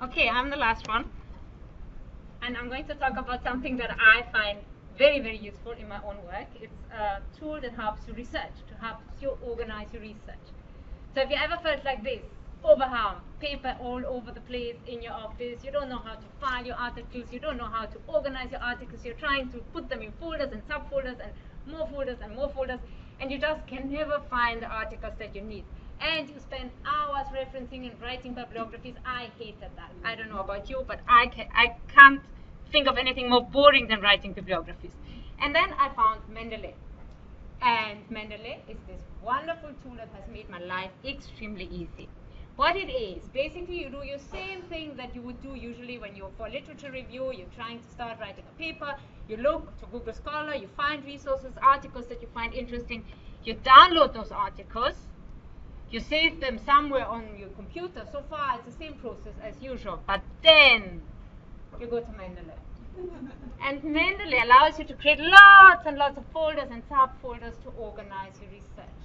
Okay, I'm the last one. And I'm going to talk about something that I find very, very useful in my own work. It's a tool that helps you research, to help you organize your research. So if you ever felt like this, overwhelmed, paper all over the place in your office, you don't know how to file your articles, you don't know how to organize your articles, you're trying to put them in folders and subfolders and more folders, and you just can never find the articles that you need. And you spend hours referencing and writing bibliographies. I hated that. I don't know about you, but I can't think of anything more boring than writing bibliographies. And then I found Mendeley. And Mendeley is this wonderful tool that has made my life extremely easy. What it is, basically you do your same thing that you would do usually when you're for literature review, you're trying to start writing a paper, you look to Google Scholar, you find resources, articles that you find interesting, you download those articles, you save them somewhere on your computer. So far it's the same process as usual, but then you go to Mendeley. And Mendeley allows you to create lots and lots of folders and subfolders to organize your research.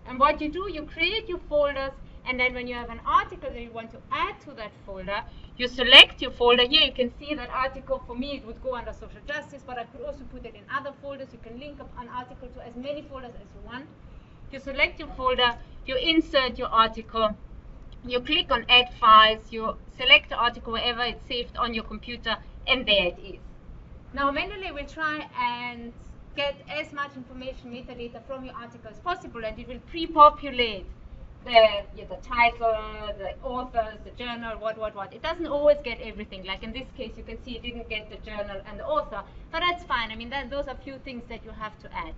And what you do, you create your folders, and then when you have an article that you want to add to that folder, you select your folder. Here you can see that article. For me, it would go under social justice, but I could also put it in other folders. You can link up an article to as many folders as you want. You select your folder, you insert your article, you click on add files, you select the article wherever it's saved on your computer, and there it is. Now Mendeley will try and get as much information, metadata from your article as possible, and it will pre-populate the title, the authors, the journal, what. It doesn't always get everything. Like in this case, you can see it didn't get the journal and the author, but that's fine. I mean, those are few things that you have to add.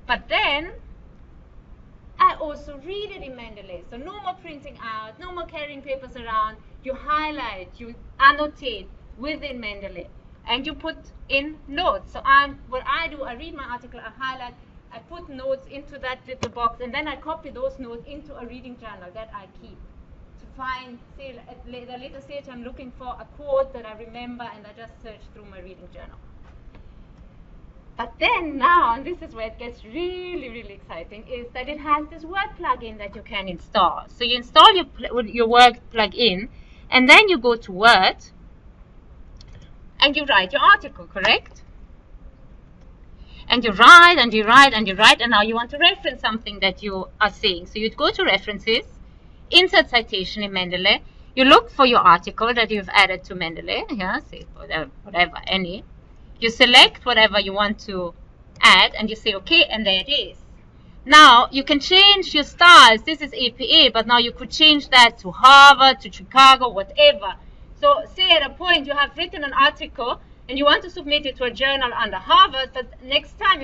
But then, I also read it in Mendeley. So no more printing out, no more carrying papers around. You highlight, you annotate within Mendeley, and you put in notes. So what I do, I read my article, I highlight, I put notes into that little box, and then I copy those notes into a reading journal that I keep to find, say, at the later stage, I'm looking for a quote that I remember, and I just search through my reading journal. But then now, and this is where it gets really, really exciting, is that it has this Word plugin that you can install. So you install your Word plugin, and then you go to Word, and you write your article, correct? And you write, and you write, and you write, and now you want to reference something that you are saying. So you'd go to References, Insert Citation in Mendeley, you look for your article that you've added to Mendeley, yeah, say whatever, any. You select whatever you want to add, and you say, okay, and there it is. Now, you can change your styles. This is APA, but now you could change that to Harvard, to Chicago, whatever. So say at a point you have written an article, and you want to submit it to a journal under Harvard, but next time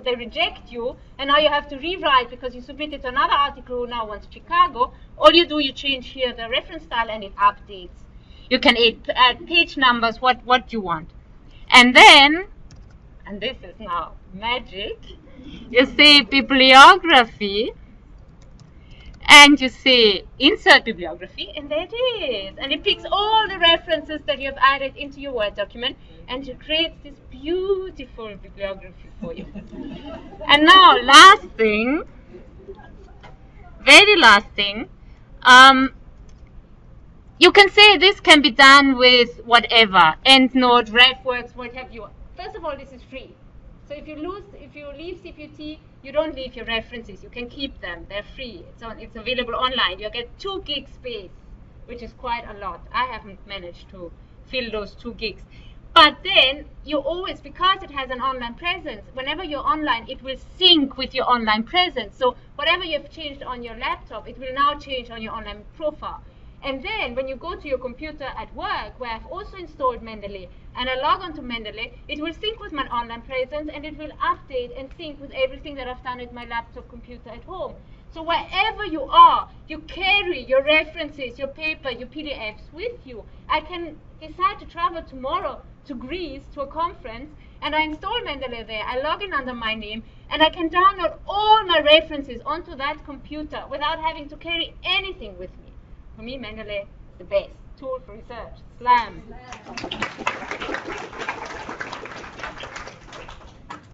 they reject you, and now you have to rewrite because you submitted to another article who now wants Chicago. All you do, you change here the reference style, and it updates. You can add page numbers, what you want. And then, and this is now magic, you say bibliography, and you say insert bibliography, and there it is. And it picks all the references that you have added into your Word document, and it creates this beautiful bibliography for you. And now, last thing, very last thing, you can say this can be done with whatever, EndNote, RefWorks, what have you. First of all, this is free. So if you leave CPUT, you don't leave your references. You can keep them. They're free. It's available online. You get 2 gig space, which is quite a lot. I haven't managed to fill those 2 gigs. But then you always, because it has an online presence, whenever you're online, it will sync with your online presence. So whatever you've changed on your laptop, it will now change on your online profile. And then when you go to your computer at work, where I've also installed Mendeley, and I log on to Mendeley, it will sync with my online presence, and it will update and sync with everything that I've done at my laptop computer at home. So wherever you are, you carry your references, your paper, your PDFs with you. I can decide to travel tomorrow to Greece to a conference, and I install Mendeley there. I log in under my name, and I can download all my references onto that computer without having to carry anything with me. For me, Mendeley is the best tool for research. Slam.